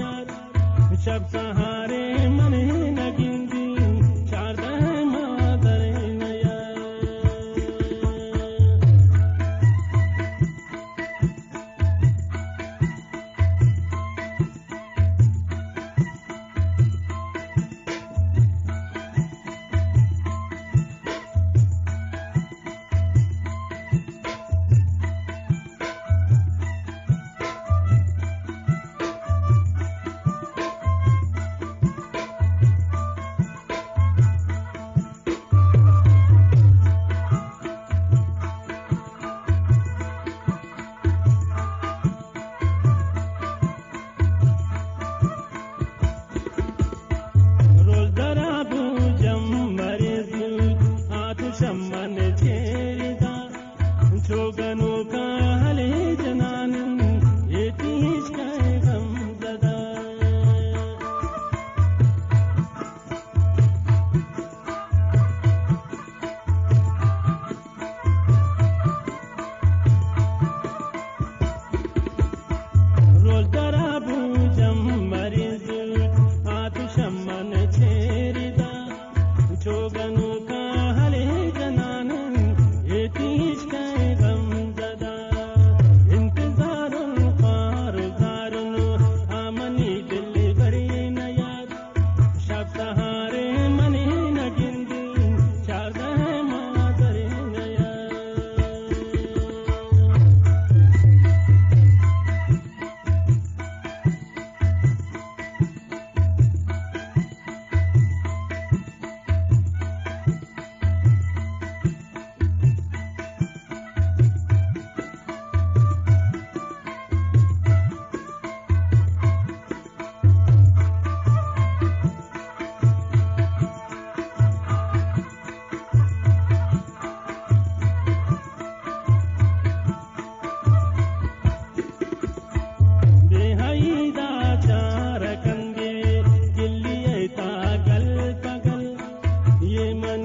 यार शब सहारे मन न गिंदी शारदा मादर नया शम्मन चेरिदा छोगनो का हले जनान ये तीज का गम ज़दा रोल दराबू जम मरिज आत शम्मन चेरिदा छोगनो का ये मन